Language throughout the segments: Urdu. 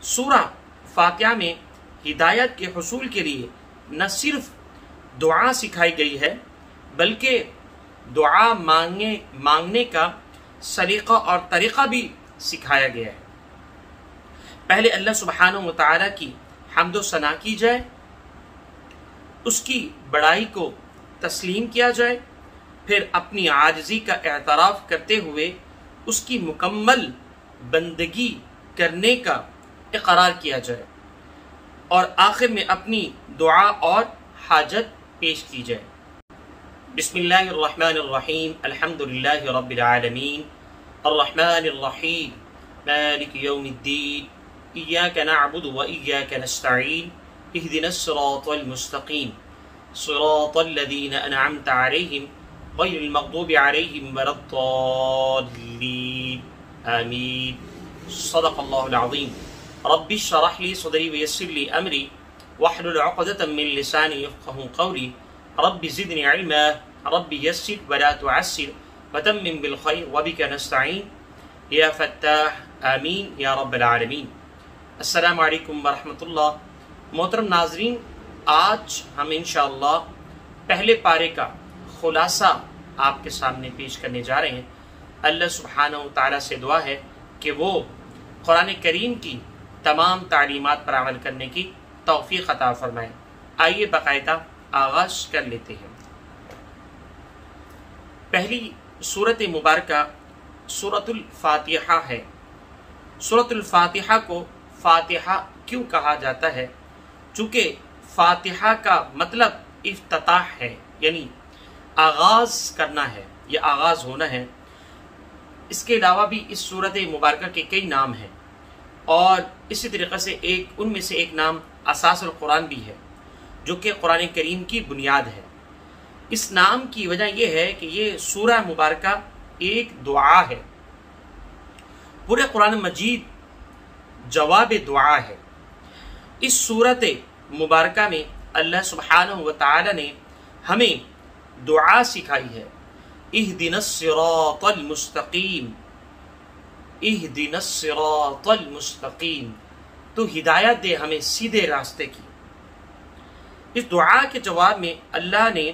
سورہ فاتحہ میں ہدایت کے حصول کے لیے نہ صرف دعا سکھائی گئی ہے بلکہ دعا مانگنے کا سلیقہ اور طریقہ بھی سکھایا گیا ہے۔ پہلے اللہ سبحانہ و تعالیٰ کی حمد و ثنا کی جائے، اس کی بڑائی کو تسلیم کیا جائے، پھر اپنی عاجزی کا اعتراف کرتے ہوئے اس کی مکمل بندگی کرنے کا اقرار کیا جائے، اور آخر میں اپنی دعا اور حاجت پیش کی جائے۔ بسم اللہ الرحمن الرحیم، الحمدللہ رب العالمین، الرحمن الرحیم، مالک یوم الدین، ایاک نعبد و ایاک نستعین، اہدنا الصراط المستقیم، صراط الذین انعمت علیہم غیر المغضوب علیہم ولا الضالین، آمین۔ صدق اللہ العظیم۔ رب اشرح لی صدری ویسر لی امری واحلل عقدۃ من لسانی یفقہوا قولی، رب زدنی علما، رب یسر ولا تعسر وتمم بالخیر وبک نستعین یا فتاح، آمین یا رب العالمین۔ السلام علیکم ورحمۃ اللہ۔ محترم ناظرین، آج ہم انشاءاللہ پہلے پارے کا خلاصہ آپ کے سامنے پیش کرنے جا رہے ہیں۔ اللہ سبحانہ و تعالیٰ سے دعا ہے کہ وہ قرآن کریم کی تمام تعلیمات پر عمل کرنے کی توفیق عطا فرمائے۔ آئیے باقاعدہ آغاز کر لیتے ہیں۔ پہلی سورت مبارکہ سورۃ الفاتحہ ہے۔ سورۃ الفاتحہ کو فاتحہ کیوں کہا جاتا ہے؟ چونکہ فاتحہ کا مطلب افتتاح ہے، یعنی آغاز کرنا ہے یا آغاز ہونا ہے۔ اس کے علاوہ بھی اس سورت مبارکہ کے کئی نام ہیں، اور اسی طریقے سے ان میں سے ایک نام اساس القرآن بھی ہے، جو کہ قرآن کریم کی بنیاد ہے۔ اس نام کی وجہ یہ ہے کہ یہ سورہ مبارکہ ایک دعا ہے۔ پورے قرآن مجید جواب دعا ہے۔ اس سورت مبارکہ میں اللہ سبحانہ و تعالی نے ہمیں دعا سکھائی ہے، اہدنا الصراط المستقیم، اہدنا الصراط المستقیم، تو ہدایت دے ہمیں سیدھے راستے کی۔ اس دعا کے جواب میں اللہ نے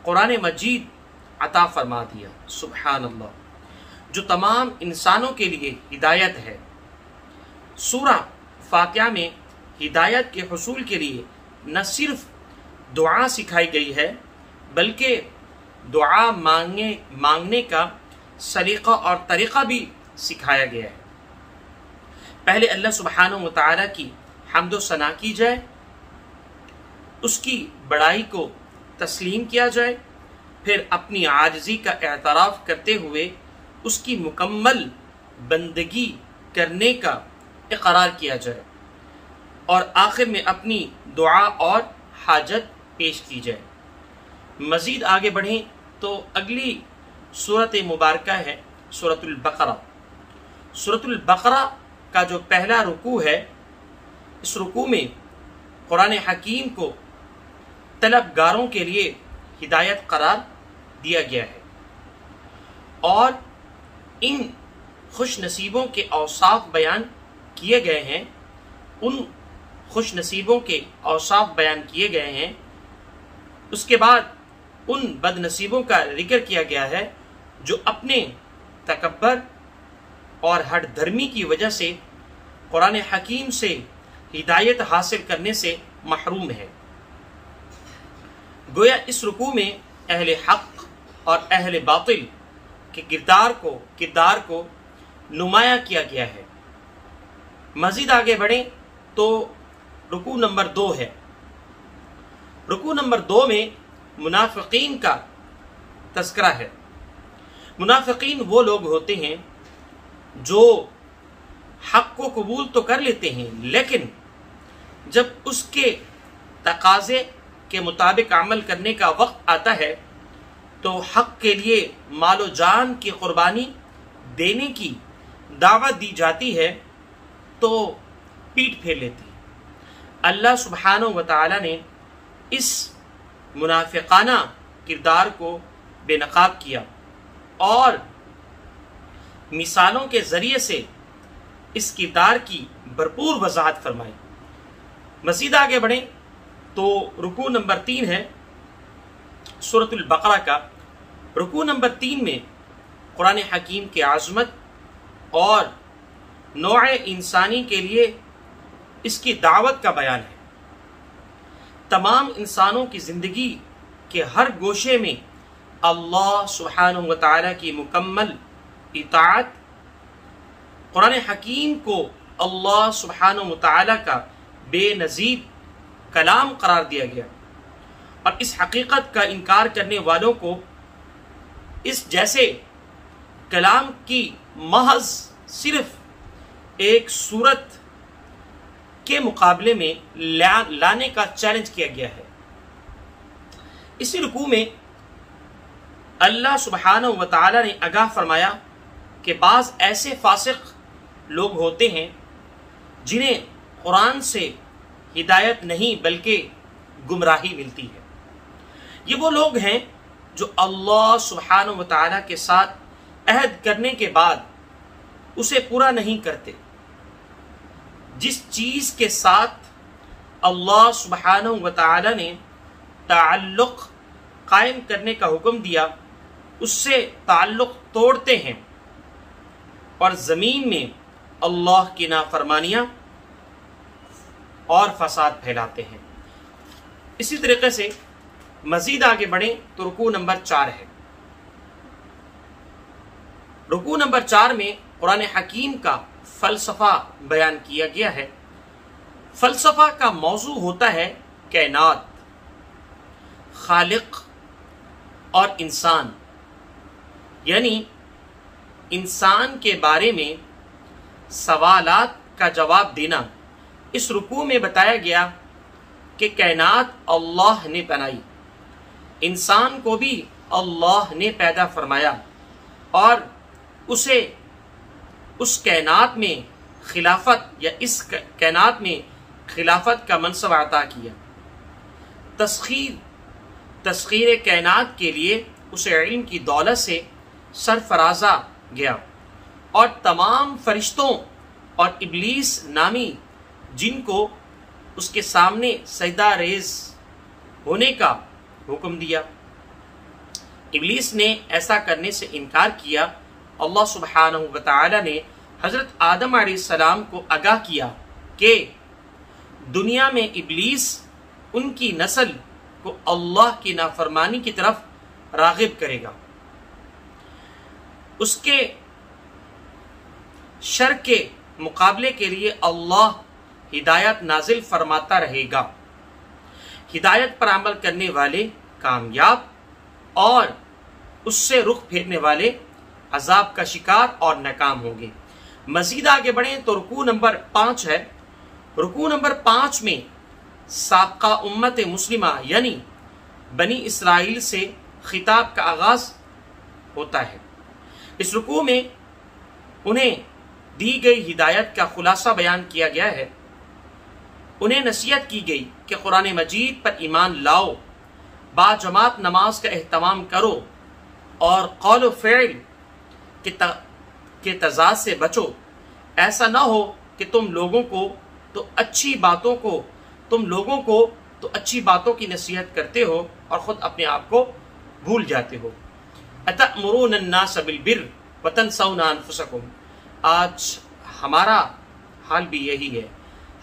قرآن مجید عطا فرما دیا، سبحان اللہ، جو تمام انسانوں کے لیے ہدایت ہے۔ سورہ فاتحہ میں ہدایت کے حصول کے لیے نہ صرف دعا سکھائی گئی ہے بلکہ دعا مانگنے کا سلیقہ اور طریقہ بھی سکھایا گیا ہے۔ پہلے اللہ سبحانہ و تعالیٰ کی حمد و ثنا کی جائے، اس کی بڑائی کو تسلیم کیا جائے، پھر اپنی عاجزی کا اعتراف کرتے ہوئے اس کی مکمل بندگی کرنے کا اقرار کیا جائے، اور آخر میں اپنی دعا اور حاجت پیش کی جائے۔ مزید آگے بڑھیں تو اگلی سورت مبارکہ ہے سورۃ البقرہ۔ سورۃ البقرہ کا جو پہلا رکوع ہے، اس رکوع میں قرآن حکیم کو طلبگاروں کے لیے ہدایت قرار دیا گیا ہے، اور ان خوش نصیبوں کے اوصاف بیان کیے گئے ہیں، ان خوش نصیبوں کے اوصاف بیان کیے گئے ہیں۔ اس کے بعد ان بد نصیبوں کا ذکر کیا گیا ہے جو اپنے تکبر اور ہٹ دھرمی کی وجہ سے قرآن حکیم سے ہدایت حاصل کرنے سے محروم ہے۔ گویا اس رکوع میں اہل حق اور اہل باطل کے کردار کو نمایاں کیا گیا ہے۔ مزید آگے بڑھیں تو رکوع نمبر 2 ہے۔ رکوع نمبر 2 میں منافقین کا تذکرہ ہے۔ منافقین وہ لوگ ہوتے ہیں جو حق کو قبول تو کر لیتے ہیں، لیکن جب اس کے تقاضے کے مطابق عمل کرنے کا وقت آتا ہے تو حق کے لیے مال و جان کی قربانی دینے کی دعوت دی جاتی ہے تو پیٹ پھیر لیتے ہیں۔ اللہ سبحانہ و تعالی نے اس منافقانہ کردار کو بے نقاب کیا، اور مثالوں کے ذریعے سے اس کردار کی بھرپور وضاحت فرمائی۔ مزید آگے بڑھیں تو رکوع نمبر 3 ہے سورۃ البقرہ کا۔ رکوع نمبر 3 میں قرآن حکیم کی عظمت اور نوع انسانی کے لیے اس کی دعوت کا بیان ہے۔ تمام انسانوں کی زندگی کے ہر گوشے میں اللہ سبحانہ و تعالیٰ کی مکمل اطاعت، قرآن حکیم کو اللہ سبحانہ و تعالیٰ کا بے نظیر کلام قرار دیا گیا، اور اس حقیقت کا انکار کرنے والوں کو اس جیسے کلام کی محض صرف ایک صورت کے مقابلے میں لانے کا چیلنج کیا گیا ہے۔ اسی رکوع میں اللہ سبحانہ و تعالیٰ نے آگاہ فرمایا کہ بعض ایسے فاسق لوگ ہوتے ہیں جنہیں قرآن سے ہدایت نہیں بلکہ گمراہی ملتی ہے۔ یہ وہ لوگ ہیں جو اللہ سبحانہ و تعالیٰ کے ساتھ عہد کرنے کے بعد اسے پورا نہیں کرتے۔ جس چیز کے ساتھ اللہ سبحانہ و تعالیٰ نے تعلق قائم کرنے کا حکم دیا اس سے تعلق توڑتے ہیں اور زمین میں اللہ کی نافرمانیاں اور فساد پھیلاتے ہیں۔ اسی طریقے سے مزید آگے بڑھیں تو رکوع نمبر 4 ہے۔ رکوع نمبر 4 میں قرآن حکیم کا فلسفہ بیان کیا گیا ہے۔ فلسفہ کا موضوع ہوتا ہے کائنات، خالق اور انسان، یعنی انسان کے بارے میں سوالات کا جواب دینا۔ اس رکوع میں بتایا گیا کہ کائنات اللہ نے بنائی، انسان کو بھی اللہ نے پیدا فرمایا اور اسے اس کائنات میں خلافت یا اس کائنات میں خلافت کا منصب عطا کیا۔ تسخیر کائنات کے لیے اسے علم کی دولت سے سرفرازہ گیا، اور تمام فرشتوں اور ابلیس نامی جن کو اس کے سامنے سجدہ ریز ہونے کا حکم دیا۔ ابلیس نے ایسا کرنے سے انکار کیا۔ اللہ سبحانہ و تعالی نے حضرت آدم علیہ السلام کو آگاہ کیا کہ دنیا میں ابلیس ان کی نسل کو اللہ کی نافرمانی کی طرف راغب کرے گا، اس کے شر کے مقابلے کے لیے اللہ ہدایت نازل فرماتا رہے گا۔ ہدایت پر عمل کرنے والے کامیاب اور اس سے رخ پھیرنے والے عذاب کا شکار اور ناکام ہوں گے۔ مزید آگے بڑھیں تو رکوع نمبر 5 ہے۔ رکوع نمبر 5 میں سابقہ امت مسلمہ یعنی بنی اسرائیل سے خطاب کا آغاز ہوتا ہے۔ اس رکوع میں انہیں دی گئی ہدایت کا خلاصہ بیان کیا گیا ہے۔ انہیں نصیحت کی گئی کہ قرآن مجید پر ایمان لاؤ، با جماعت نماز کا اہتمام کرو اور قول و فعل کے تضاد سے بچو۔ ایسا نہ ہو کہ تم لوگوں کو تو اچھی باتوں کی نصیحت کرتے ہو اور خود اپنے آپ کو بھول جاتے ہو۔ اتأمرون الناس بالبر وتنسون انفسکم۔ آج ہمارا حال بھی یہی ہے،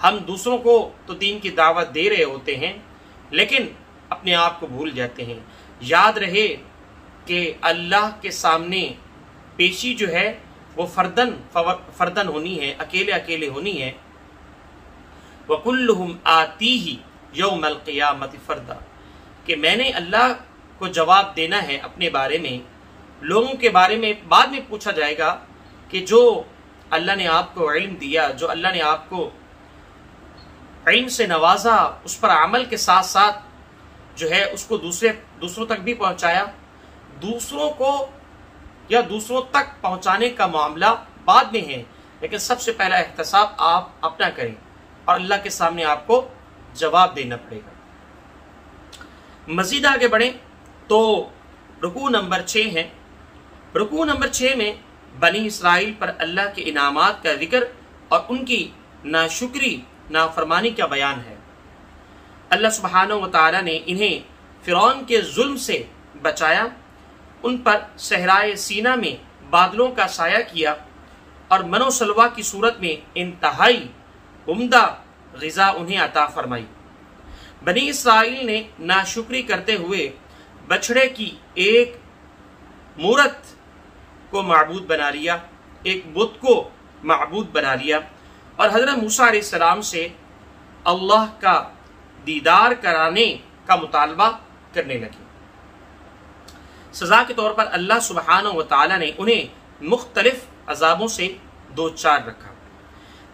ہم دوسروں کو تو دین کی دعوت دے رہے ہوتے ہیں لیکن اپنے آپ کو بھول جاتے ہیں۔ یاد رہے کہ اللہ کے سامنے پیشی جو ہے وہ فردن ہونی ہے، اکیلے ہونی ہے۔ وَكُلُّهُمْ آتِيهِ يَوْمَ الْقِيَامَةِ فَرْدًا، کہ میں نے اللہ کو جواب دینا ہے اپنے بارے میں، لوگوں کے بارے میں بعد میں پوچھا جائے گا کہ جو اللہ نے آپ کو علم دیا، جو اللہ نے آپ کو علم سے نوازا، اس پر عمل کے ساتھ ساتھ جو ہے اس کو دوسروں تک بھی پہنچایا، دوسروں کو یا دوسروں تک پہنچانے کا معاملہ بعد میں ہے، لیکن سب سے پہلا احتساب آپ اپنا کریں اور اللہ کے سامنے آپ کو جواب دینا پڑے گا۔ مزید آگے بڑھیں تو رکوع نمبر 6 ہے۔ رکوع نمبر 6 میں بنی اسرائیل پر اللہ کے انعامات کا ذکر اور ان کی ناشکری نافرمانی کا بیان ہے۔ اللہ سبحانہ و تعالی نے انہیں فرعون کے ظلم سے بچایا، ان پر صحرائے سینا میں بادلوں کا سایہ کیا اور من و سلوہ کی صورت میں انتہائی عمدہ غذا انہیں عطا فرمائی۔ بنی اسرائیل نے ناشکری کرتے ہوئے بچھڑے کی ایک مورت کو معبود بنا لیا، ایک بت کو معبود بنا لیا، اور حضرت موسیٰ علیہ السلام سے اللہ کا دیدار کرانے کا مطالبہ کرنے لگے۔ سزا کے طور پر اللہ سبحانہ و تعالی نے انہیں مختلف عذابوں سے دوچار رکھا۔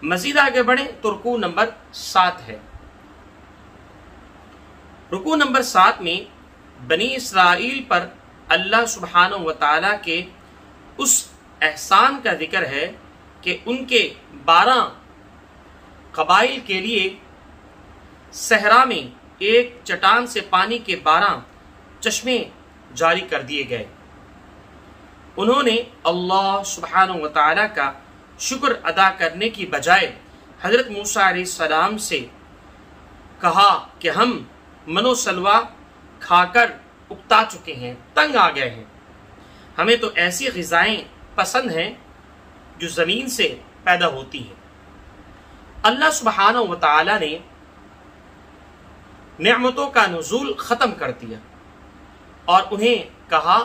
مزید آگے بڑھیں تو رکوع نمبر 7 ہے۔ رکوع نمبر 7 میں بنی اسرائیل پر اللہ سبحانہ و تعالی کے اس احسان کا ذکر ہے کہ ان کے 12 قبائل کے لیے صحرا میں ایک چٹان سے پانی کے 12 چشمے جاری کر دیے گئے۔ انہوں نے اللہ سبحانہ و تعالی کا شکر ادا کرنے کی بجائے حضرت موسیٰ علیہ السلام سے کہا کہ ہم من و سلوہ کھا کر اکتا چکے ہیں، تنگ آ گئے ہیں، ہمیں تو ایسی غذائیں پسند ہیں جو زمین سے پیدا ہوتی ہیں۔ اللہ سبحانہ و تعالی نے نعمتوں کا نزول ختم کر دیا اور انہیں کہا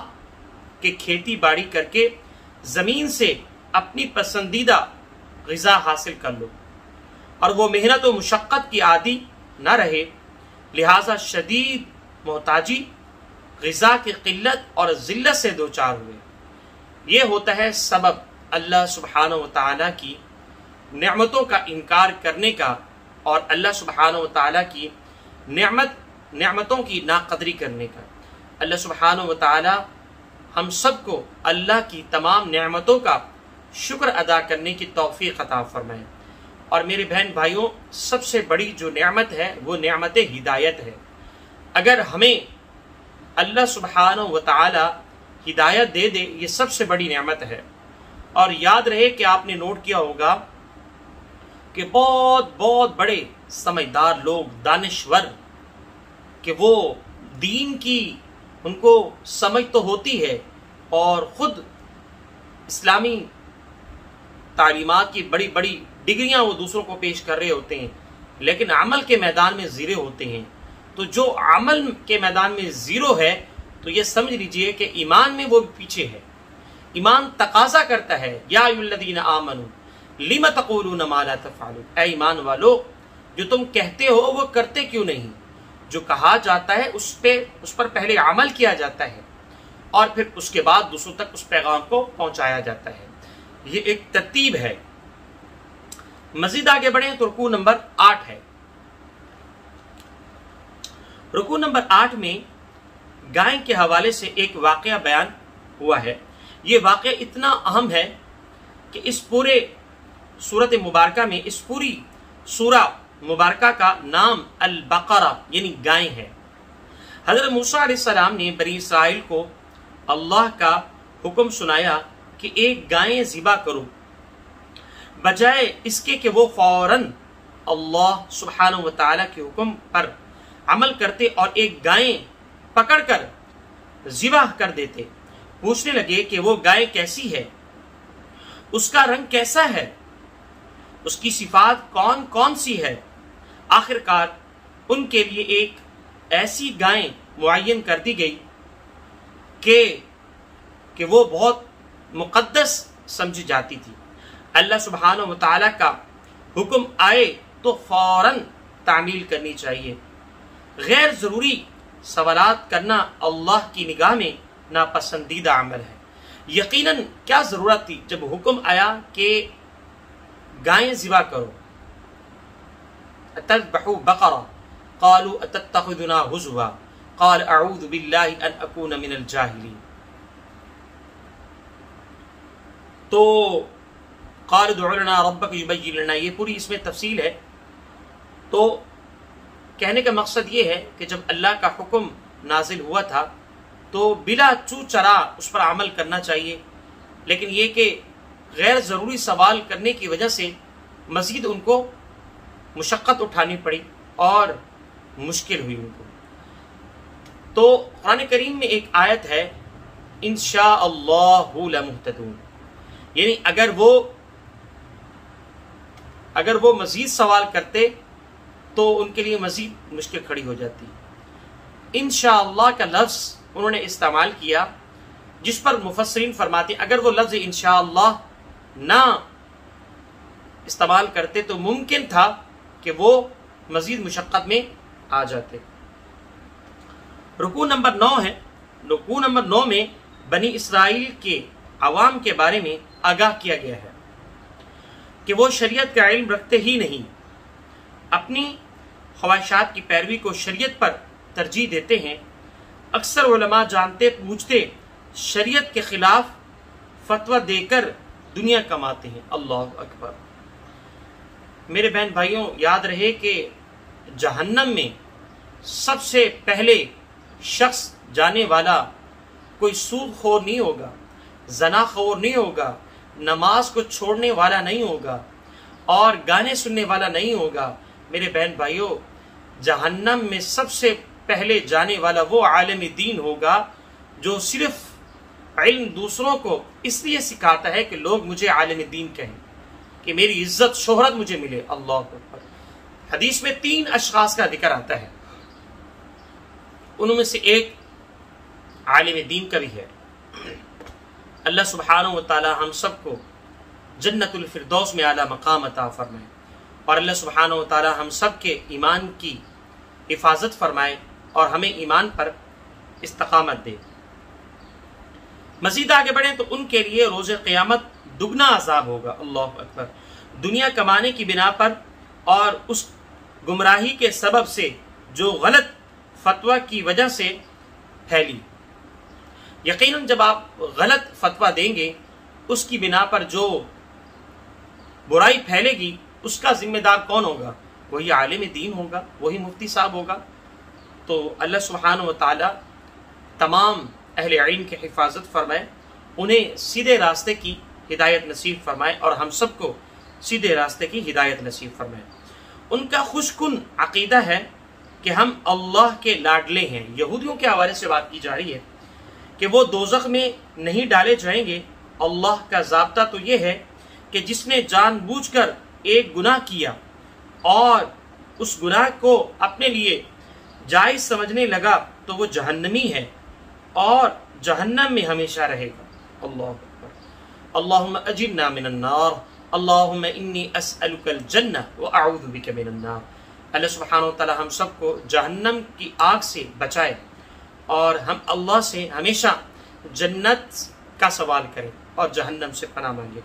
کہ کھیتی باڑی کر کے زمین سے اپنی پسندیدہ غذا حاصل کر لو، اور وہ محنت و مشقت کی عادی نہ رہے، لہذا شدید محتاجی، غذا کی قلت اور ذلت سے دوچار ہوئے۔ یہ ہوتا ہے سبب اللہ سبحانہ و تعالیٰ کی نعمتوں کا انکار کرنے کا اور اللہ سبحانہ و تعالیٰ کی نعمتوں کی ناقدری کرنے کا۔ اللہ سبحانہ و تعالیٰ ہم سب کو اللہ کی تمام نعمتوں کا شکر ادا کرنے کی توفیق عطا فرمائے۔ اور میرے بہن بھائیوں، سب سے بڑی جو نعمت ہے وہ نعمت ہدایت ہے۔ اگر ہمیں اللہ سبحانہ و تعالی ہدایت دے دے، یہ سب سے بڑی نعمت ہے۔ اور یاد رہے کہ آپ نے نوٹ کیا ہوگا کہ بہت بہت بڑے سمجھدار لوگ، دانشور، کہ وہ دین کی ان کو سمجھ تو ہوتی ہے اور خود اسلامی تعلیمات کی بڑی بڑی ڈگریاں وہ دوسروں کو پیش کر رہے ہوتے ہیں، لیکن عمل کے میدان میں زیرو ہوتے ہیں۔ تو جو عمل کے میدان میں زیرو ہے تو یہ سمجھ لیجئے کہ ایمان میں وہ پیچھے ہے۔ ایمان تقاضا کرتا ہے، یا ایھا الذین آمنوا لم تقولون ما لا تفعلون، اے ایمان والو جو تم کہتے ہو وہ کرتے کیوں نہیں؟ جو کہا جاتا ہے اس پر پہلے عمل کیا جاتا ہے اور پھر اس کے بعد دوسروں تک اس پیغام کو پہنچایا جاتا ہے۔ یہ ایک ترتیب ہے۔ مزید آگے بڑھیں تو رکوع نمبر 8 ہے۔ رکوع نمبر 8 میں گائے کے حوالے سے ایک واقعہ بیان ہوا ہے۔ یہ واقعہ اتنا اہم ہے کہ اس پورے سورت مبارکہ میں، اس پوری سورہ مبارکہ کا نام البقرہ یعنی گائے ہے۔ حضرت موسیٰ علیہ السلام نے بنی اسرائیل کو اللہ کا حکم سنایا کہ ایک گائے ذبح کرو، بجائے اس کے کہ وہ فوراً اللہ سبحانہ و تعالیٰ کے حکم پر عمل کرتے اور ایک گائے پکڑ کر ذبح کر دیتے۔ پوچھنے لگے کہ وہ گائے کیسی ہے، اس کا رنگ کیسا ہے، اس کی صفات کون کون سی ہے۔ آخر کار ان کے لیے ایک ایسی گائے معین کر دی گئی کہ وہ بہت مقدس سمجھی جاتی تھی۔ اللہ سبحانہ و تعالیٰ کا حکم آئے تو فوراً تعمیل کرنی چاہیے۔ غیر ضروری سوالات کرنا اللہ کی نگاہ میں ناپسندیدہ عمل ہے۔ یقیناً کیا ضرورت تھی جب حکم آیا کہ گائیں ذبح کرو، اتذبحوا بقرہ قالوا اتتخذنا ہزوا قال اعوذ باللہ ان اکون من الجاہلین۔ تو قال ادع لنا ربک یبین لنا، یہ پوری اس میں تفصیل ہے۔ تو کہنے کا مقصد یہ ہے کہ جب اللہ کا حکم نازل ہوا تھا تو بلا چو چرا اس پر عمل کرنا چاہیے، لیکن یہ کہ غیر ضروری سوال کرنے کی وجہ سے مزید ان کو مشقت اٹھانی پڑی اور مشکل ہوئی ان کو۔ تو قرآن کریم میں ایک آیت ہے انشاء اللہ لمہتدون، یعنی اگر وہ مزید سوال کرتے تو ان کے لیے مزید مشکل کھڑی ہو جاتی۔ انشاءاللہ کا لفظ انہوں نے استعمال کیا، جس پر مفسرین فرماتے ہیں اگر وہ لفظ انشاءاللہ نہ استعمال کرتے تو ممکن تھا کہ وہ مزید مشقت میں آ جاتے۔ رکوع نمبر 9 ہے۔ رکوع نمبر 9 میں بنی اسرائیل کے عوام کے بارے میں آگاہ کیا گیا ہے کہ وہ شریعت کا علم رکھتے ہی نہیں، اپنی خواہشات کی پیروی کو شریعت پر ترجیح دیتے ہیں۔ اکثر علماء جانتے پوچھتے شریعت کے خلاف فتویٰ دے کر دنیا کماتے ہیں۔ اللہ اکبر۔ میرے بہن بھائیوں، یاد رہے کہ جہنم میں سب سے پہلے شخص جانے والا کوئی سود خور نہیں ہوگا، زنا خور نہیں ہوگا، نماز کو چھوڑنے والا نہیں ہوگا اور گانے سننے والا نہیں ہوگا۔ میرے بہن بھائیوں، جہنم میں سب سے پہلے جانے والا وہ عالم دین ہوگا جو صرف علم دوسروں کو اس لیے سکھاتا ہے کہ لوگ مجھے عالم دین کہیں، کہ میری عزت شہرت مجھے ملے۔ اللہ اکبر۔ حدیث میں 3 اشخاص کا ذکر آتا ہے، ان میں سے ایک عالم دین کا بھی ہے۔ اللہ سبحانہ و تعالی ہم سب کو جنت الفردوس میں اعلیٰ مقام عطا فرمائے، اور اللہ سبحانہ و تعالی ہم سب کے ایمان کی حفاظت فرمائے اور ہمیں ایمان پر استقامت دے۔ مزید آگے بڑھیں تو ان کے لیے روز قیامت دگنا عذاب ہوگا۔ اللہ اکبر۔ دنیا کمانے کی بنا پر اور اس گمراہی کے سبب سے جو غلط فتویٰ کی وجہ سے پھیلی، یقیناً جب آپ غلط فتویٰ دیں گے اس کی بنا پر جو برائی پھیلے گی اس کا ذمہ دار کون ہوگا؟ وہی عالم دین ہوگا، وہی مفتی صاحب ہوگا۔ تو اللہ سبحانہ و تعالی تمام اہل علم کی حفاظت فرمائے، انہیں سیدھے راستے کی ہدایت نصیب فرمائے اور ہم سب کو سیدھے راستے کی ہدایت نصیب فرمائے۔ ان کا خوش کن عقیدہ ہے کہ ہم اللہ کے لاڈلے ہیں۔ یہودیوں کے حوالے سے بات کی جا رہی ہے کہ وہ دوزخ میں نہیں ڈالے جائیں گے۔ اللہ کا ضابطہ تو یہ ہے کہ جس نے جان بوجھ کر ایک گناہ کیا اور اس گناہ کو اپنے لیے جائز سمجھنے لگا تو وہ جہنمی ہے اور جہنم میں ہمیشہ رہے گا۔ اللہ اکبر۔ اللہم اجرنا من النار، اللہم انی اسألک الجنہ واعوذ بک من النار۔ اللہ سبحانہ وتعالی ہم سب کو جہنم کی آگ سے بچائے اور ہم اللہ سے ہمیشہ جنت کا سوال کریں اور جہنم سے پناہ مانگے۔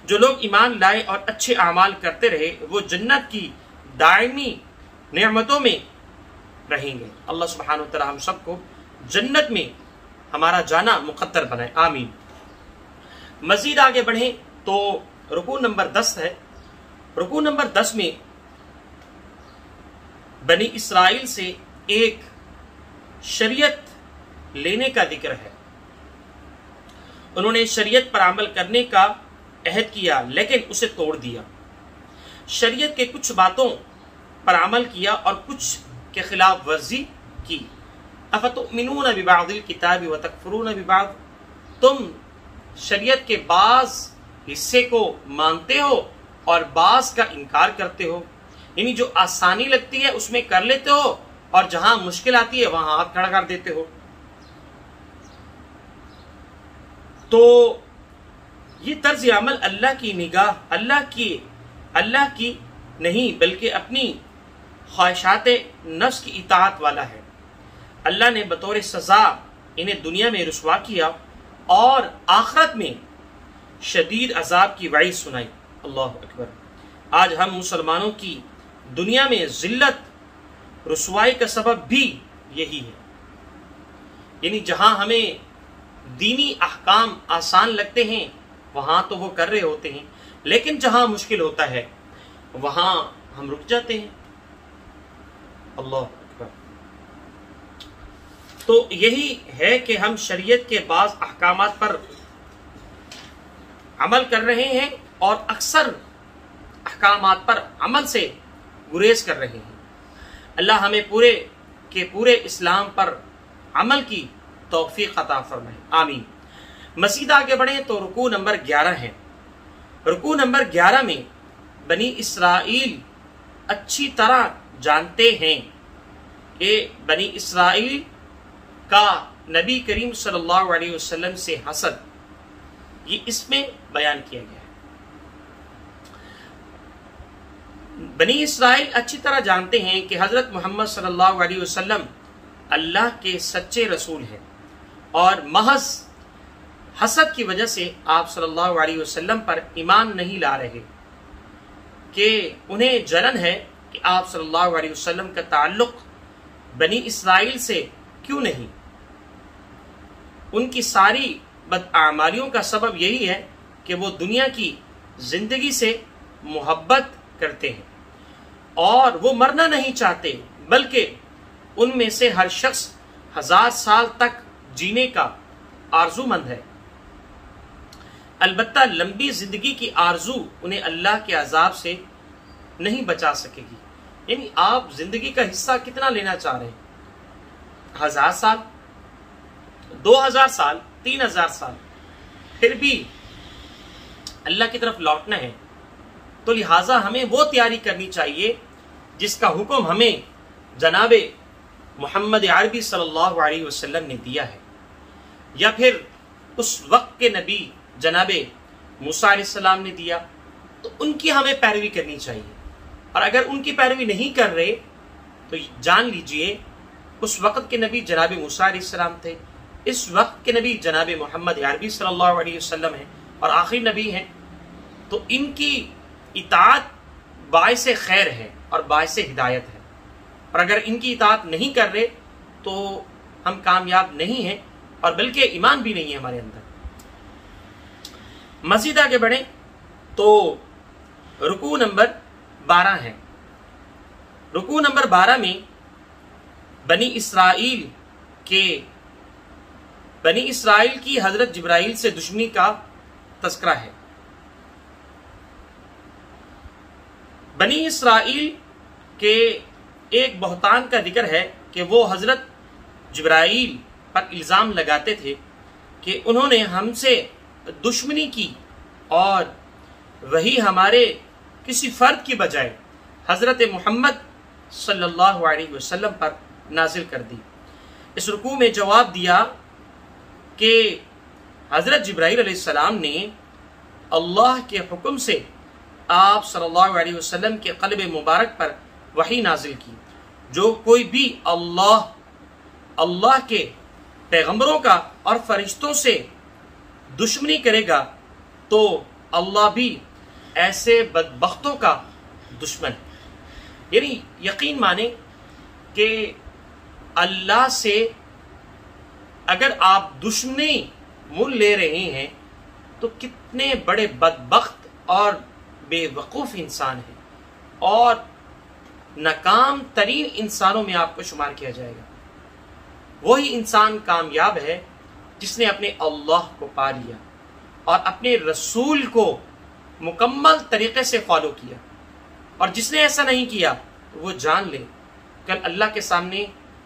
جو لوگ ایمان لائے اور اچھے اعمال کرتے رہے وہ جنت کی دائمی نعمتوں میں رہیں گے۔ اللہ سبحانہ وتعالی ہم سب کو جنت میں ہمارا جانا مقدر بنائے، آمین۔ مزید آگے بڑھیں تو رکوع نمبر 10 ہے۔ رکوع نمبر 10 میں بنی اسرائیل سے ایک شریعت لینے کا ذکر ہے۔ انہوں نے شریعت پر عمل کرنے کا عہد کیا لیکن اسے توڑ دیا، شریعت کے کچھ باتوں پر عمل کیا اور کچھ کے خلاف ورزی کی۔ افتؤمنون ببعض الکتاب وتکفرون ببعض، تم شریعت کے بعض حصے کو مانتے ہو اور بعض کا انکار کرتے ہو، یعنی جو آسانی لگتی ہے اس میں کر لیتے ہو اور جہاں مشکل آتی ہے وہاں ہاتھ کھڑا کر دیتے ہو۔ تو یہ طرز عمل اللہ کی نگاہ اللہ کی نہیں بلکہ اپنی خواہشات نفس کی اطاعت والا ہے۔ اللہ نے بطور سزا انہیں دنیا میں رسوا کیا اور آخرت میں شدید عذاب کی وعید سنائی۔ اللہ اکبر۔ آج ہم مسلمانوں کی دنیا میں ذلت رسوائی کا سبب بھی یہی ہے، یعنی جہاں ہمیں دینی احکام آسان لگتے ہیں وہاں تو وہ کر رہے ہوتے ہیں، لیکن جہاں مشکل ہوتا ہے وہاں ہم رک جاتے ہیں۔ اللہ اکبر۔ تو یہی ہے کہ ہم شریعت کے بعض احکامات پر عمل کر رہے ہیں اور اکثر احکامات پر عمل سے گریز کر رہے ہیں۔ اللہ ہمیں پورے کے پورے اسلام پر عمل کی توفیق عطا فرمائے، آمین۔ مزید آگے بڑھیں تو رکوع نمبر 11 ہے۔ رکوع نمبر 11 میں بنی اسرائیل اچھی طرح جانتے ہیں کہ بنی اسرائیل کا نبی کریم صلی اللہ علیہ وسلم سے حسد، یہ اس میں بیان کیا گیا ہے۔ بنی اسرائیل اچھی طرح جانتے ہیں کہ حضرت محمد صلی اللہ علیہ وسلم اللہ کے سچے رسول ہیں، اور محض حسد کی وجہ سے آپ صلی اللہ علیہ وسلم پر ایمان نہیں لا رہے، کہ انہیں جلن ہے کہ آپ صلی اللہ علیہ وسلم کا تعلق بنی اسرائیل سے کیوں نہیں۔ ان کی ساری بداعمالیوں کا سبب یہی ہے کہ وہ دنیا کی زندگی سے محبت کرتے ہیں اور وہ مرنا نہیں چاہتے، بلکہ ان میں سے ہر شخص 1000 سال تک جینے کا آرزو مند ہے۔ البتہ لمبی زندگی کی آرزو انہیں اللہ کے عذاب سے نہیں بچا سکے گی۔ یعنی آپ زندگی کا حصہ کتنا لینا چاہ رہے ہیں؟ 1000 سال، 2000 سال، 3000 سال، پھر بھی اللہ کی طرف لوٹنا ہے، تو لہٰذا ہمیں وہ تیاری کرنی چاہیے جس کا حکم ہمیں جناب محمد عربی صلی اللہ علیہ وسلم نے دیا ہے، یا پھر اس وقت کے نبی جناب موسیٰ علیہ السلام نے دیا، تو ان کی ہمیں پیروی کرنی چاہیے۔ اور اگر ان کی پیروی نہیں کر رہے تو جان لیجئے اس وقت کے نبی جناب موسیٰ علیہ السلام تھے، اس وقت کے نبی جناب محمد عربی صلی اللہ علیہ وسلم ہیں اور آخری نبی ہیں، تو ان کی اطاعت باعث خیر ہے اور باعث ہدایت ہے، اور اگر ان کی اطاعت نہیں کر رہے تو ہم کامیاب نہیں ہیں، اور بلکہ ایمان بھی نہیں ہے ہمارے اندر۔ مزید آگے بڑھیں تو رکوع نمبر 12 ہے۔ رکوع نمبر 12 میں بنی اسرائیل کی حضرت جبرائیل سے دشمنی کا تذکرہ ہے۔ بنی اسرائیل کے ایک بہتان کا ذکر ہے کہ وہ حضرت جبرائیل پر الزام لگاتے تھے کہ انہوں نے ہم سے دشمنی کی اور وہی ہمارے کسی فرد کی بجائے حضرت محمد صلی اللہ علیہ وسلم پر نازل کر دی۔ اس رکوع میں جواب دیا کہ حضرت جبرائیل علیہ السلام نے اللہ کے حکم سے آپ صلی اللہ علیہ وسلم کے قلب مبارک پر وحی نازل کی، جو کوئی بھی اللہ کے پیغمبروں کا اور فرشتوں سے دشمنی کرے گا تو اللہ بھی ایسے بدبختوں کا دشمن ہے۔ یعنی یقین مانیں کہ اللہ سے اگر آپ دشمنی مول لے رہے ہیں تو کتنے بڑے بدبخت اور بے وقوف انسان ہیں، اور ناکام ترین انسانوں میں آپ کو شمار کیا جائے گا۔ وہی انسان کامیاب ہے جس نے اپنے اللہ کو پا لیا اور اپنے رسول کو مکمل طریقے سے فالو کیا، اور جس نے ایسا نہیں کیا تو وہ جان لے کل اللہ کے سامنے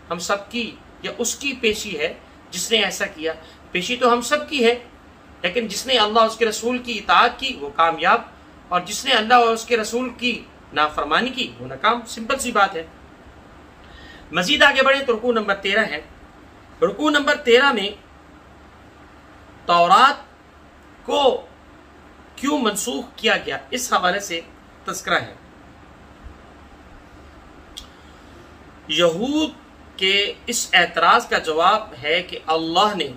ہم سب کی یا اس کی پیشی ہے جس نے ایسا کیا۔ پیشی تو ہم سب کی ہے، لیکن جس نے اللہ اور اس کے رسول کی اطاعت کی وہ کامیاب، اور جس نے اللہ اور اس کے رسول کی نافرمانی کی وہ ناکام۔ سمپل سی بات ہے۔ مزید آگے بڑھیں تو رکوع نمبر 13 ہے۔ رکوع نمبر 13 میں تورات کو کیوں منسوخ کیا گیا اس حوالے سے تذکرہ ہے۔ یہود کے اس اعتراض کا جواب ہے کہ اللہ نے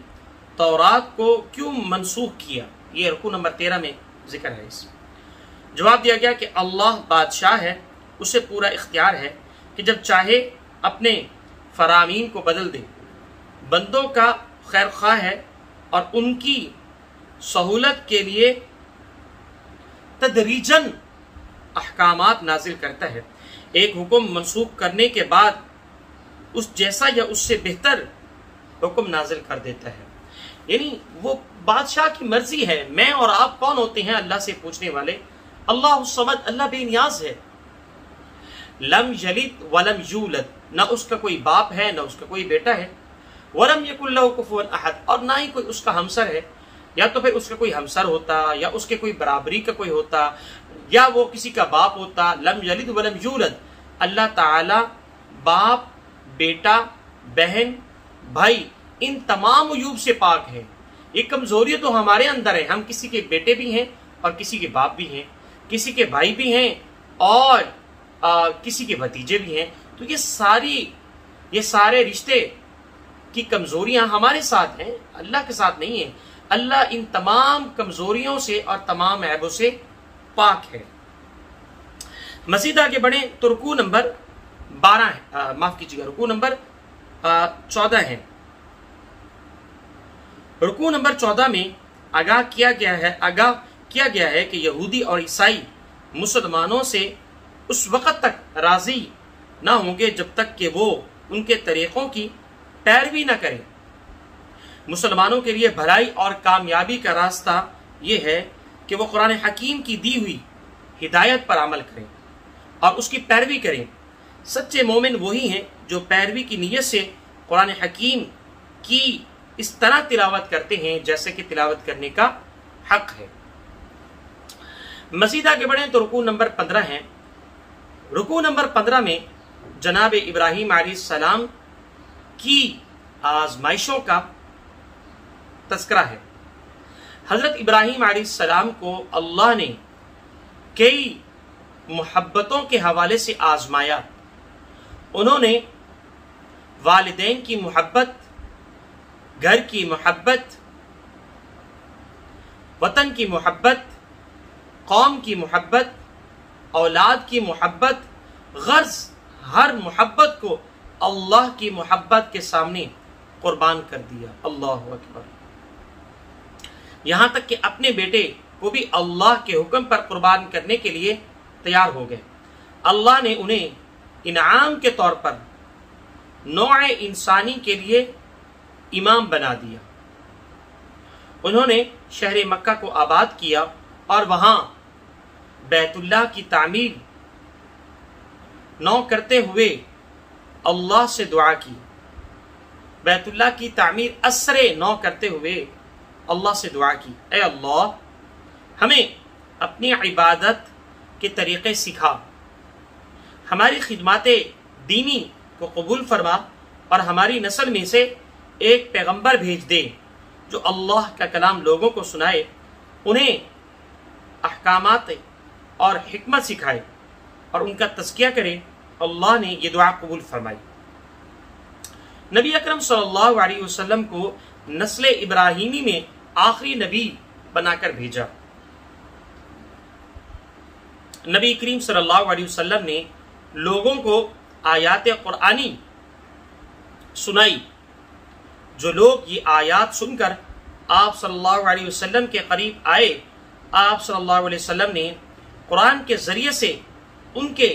تورات کو کیوں منسوخ کیا، یہ رکوع نمبر 13 میں ذکر ہے۔ اس جواب دیا گیا کہ اللہ بادشاہ ہے، اسے پورا اختیار ہے کہ جب چاہے اپنے فرامین کو بدل دے، بندوں کا خیر خواہ ہے اور ان کی سہولت کے لیے تدریجاً احکامات نازل کرتا ہے۔ ایک حکم منسوخ کرنے کے بعد اس جیسا یا اس سے بہتر حکم نازل کر دیتا ہے۔ یعنی وہ بادشاہ کی مرضی ہے۔ میں اور آپ کون ہوتے ہیں اللہ سے پوچھنے والے؟ اللہ الصمد، اللہ بے نیاز ہے. لم یلد ولم یولد، نہ اس کا کوئی باپ ہے نہ اس کا کوئی بیٹا ہے. ولم یکن لہ کفوا احد، اور نہ ہی کوئی اس کا ہمسر ہے. یا تو پھر اس کا کوئی ہمسر ہوتا، یا اس کے کوئی برابری کا کوئی ہوتا، یا وہ کسی کا باپ ہوتا. لم یلد ولم یولد، اللہ تعالی باپ، بیٹا، بہن، بھائی، ان تمام عیوب سے پاک ہے. یہ کمزوری تو ہمارے اندر ہے، ہم کسی کے بیٹے بھی ہیں اور کسی کے باپ بھی ہیں، کسی کے بھائی بھی ہیں اور کسی کے بھتیجے بھی ہیں. تو یہ سارے رشتے کی کمزوریاں ہمارے ساتھ ہیں، اللہ کے ساتھ نہیں ہیں. اللہ ان تمام کمزوریوں سے اور تمام عیبوں سے پاک ہے. مزید آگے بڑھیں تو رکوع نمبر 12 ہے، معاف کیجیے گا، رکوع نمبر 14 ہے. رکوع نمبر 14 میں آگاہ کیا گیا ہے کہ یہودی اور عیسائی مسلمانوں سے اس وقت تک راضی نہ ہوں گے جب تک کہ وہ ان کے طریقوں کی پیروی نہ کریں. مسلمانوں کے لیے بھلائی اور کامیابی کا راستہ یہ ہے کہ وہ قرآن حکیم کی دی ہوئی ہدایت پر عمل کریں اور اس کی پیروی کریں. سچے مومن وہی ہیں جو پیروی کی نیت سے قرآن حکیم کی اس طرح تلاوت کرتے ہیں جیسے کہ تلاوت کرنے کا حق ہے. مزید آگے بڑھیں تو رکوع نمبر 15 ہے. رکوع نمبر 15 میں جناب ابراہیم علیہ السلام کی آزمائشوں کا تذکرہ ہے. حضرت ابراہیم علیہ السلام کو اللہ نے کئی محبتوں کے حوالے سے آزمایا. انہوں نے والدین کی محبت، گھر کی محبت، وطن کی محبت، قوم کی محبت، اولاد کی محبت، غرض ہر محبت کو اللہ کی محبت کے سامنے قربان کر دیا. اللہ اکبر. یہاں تک کہ اپنے بیٹے کو بھی اللہ کے حکم پر قربان کرنے کے لیے تیار ہو گئے. اللہ نے انہیں انعام کے طور پر نوع انسانی کے لیے امام بنا دیا. انہوں نے شہر مکہ کو آباد کیا اور وہاں بیت اللہ کی تعمیر نو کرتے ہوئے اللہ سے دعا کی. بیت اللہ کی تعمیر اسرے نو کرتے ہوئے اللہ سے دعا کی، اے اللہ ہمیں اپنی عبادت کے طریقے سکھا، ہماری خدمات دینی کو قبول فرما اور ہماری نسل میں سے ایک پیغمبر بھیج دے جو اللہ کا کلام لوگوں کو سنائے، انہیں احکامات اور حکمت سکھائے اور ان کا تزکیہ کرے. اللہ نے یہ دعا قبول فرمائی. نبی اکرم صلی اللہ علیہ وسلم کو نسل ابراہیمی میں آخری نبی بنا کر بھیجا. نبی کریم صلی اللہ علیہ وسلم نے لوگوں کو آیات قرآنی سنائی. جو لوگ یہ آیات سن کر آپ صلی اللہ علیہ وسلم کے قریب آئے، آپ صلی اللہ علیہ وسلم نے قرآن کے ذریعے سے ان کے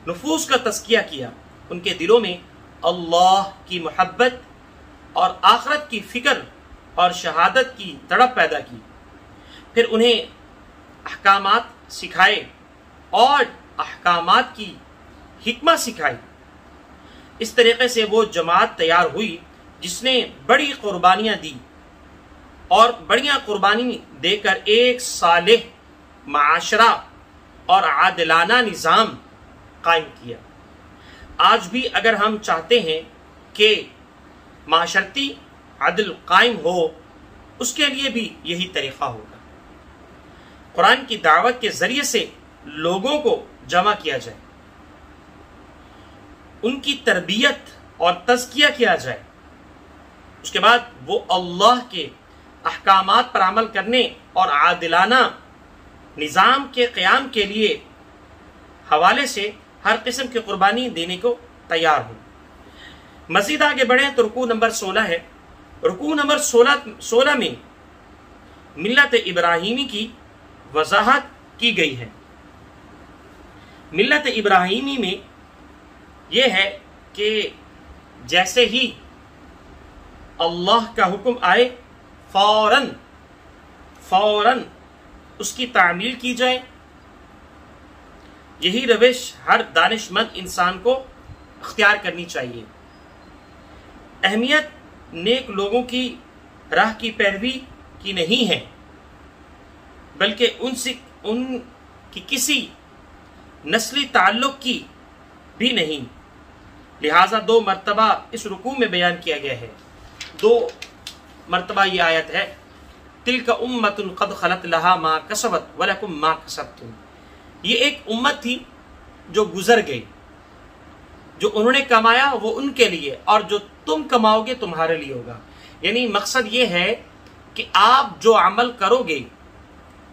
نفوس کا تزکیہ کیا، ان کے دلوں میں اللہ کی محبت اور آخرت کی فکر اور شہادت کی تڑپ پیدا کی. پھر انہیں احکامات سکھائے اور احکامات کی حکمت سکھائی. اس طریقے سے وہ جماعت تیار ہوئی جس نے بڑی قربانیاں دی اور بڑیاں قربانی دے کر ایک صالح معاشرہ اور عادلانہ نظام قائم کیا. آج بھی اگر ہم چاہتے ہیں کہ معاشرتی عدل قائم ہو، اس کے لیے بھی یہی طریقہ ہوگا. قرآن کی دعوت کے ذریعے سے لوگوں کو جمع کیا جائے، ان کی تربیت اور تزکیہ کیا جائے، اس کے بعد وہ اللہ کے احکامات پر عمل کرنے اور عادلانہ نظام کے قیام کے لیے حوالے سے ہر قسم کی قربانی دینے کو تیار ہو. مزید آگے بڑھیں تو رکوع نمبر 16 ہے. رکوع نمبر 16 میں ملت ابراہیمی کی وضاحت کی گئی ہے. ملت ابراہیمی میں یہ ہے کہ جیسے ہی اللہ کا حکم آئے فوراً اس کی تعمیل کی جائے یہی روش ہر دانش مند انسان کو اختیار کرنی چاہیے۔ اہمیت نیک لوگوں کی راہ کی پیروی کی نہیں ہے، بلکہ ان کی کسی نسلی تعلق کی بھی نہیں۔ لہٰذا 2 مرتبہ اس رکوع میں بیان کیا گیا ہے، 2 مرتبہ یہ آیت ہے، تلک امۃ قد خلت لہا ما کسبت ولکم ما کسبتم۔ یہ ایک امت تھی جو گزر گئی، جو انہوں نے کمایا وہ ان کے لیے، اور جو تم کماؤ گے تمہارے لیے ہوگا۔ یعنی مقصد یہ ہے کہ آپ جو عمل کرو گے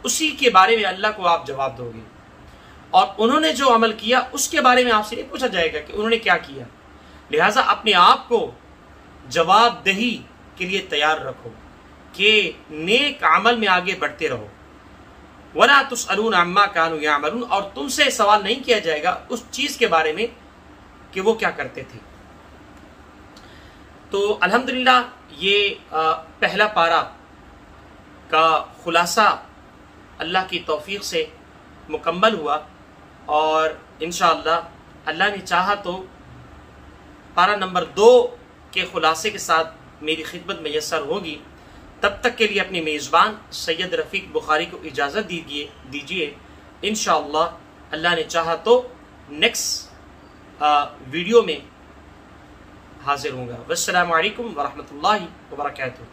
اسی کے بارے میں اللہ کو آپ جواب دو گے، اور انہوں نے جو عمل کیا اس کے بارے میں آپ سے نہیں پوچھا جائے گا کہ انہوں نے کیا کیا۔ لہٰذا اپنے آپ کو جواب دہی کے لیے تیار رکھو کہ نیک عمل میں آگے بڑھتے رہو۔ وَلَا تُسْأَلُونَ عَمَّا كَانُوا يَعْمَلُونَ، اور تم سے سوال نہیں کیا جائے گا اس چیز کے بارے میں کہ وہ کیا کرتے تھے۔ تو الحمدللہ یہ پہلا پارہ کا خلاصہ اللہ کی توفیق سے مکمل ہوا، اور انشاءاللہ اللہ نے چاہا تو پارہ نمبر 2 کے خلاصے کے ساتھ میری خدمت میسر ہوگی۔ تب تک کے لیے اپنی میزبان سید رفیق بخاری کو اجازت دیجیے۔ انشاءاللہ اللہ نے چاہا تو نیکسٹ ویڈیو میں حاضر ہوں گا۔ والسلام علیکم ورحمۃ اللہ وبرکاتہ۔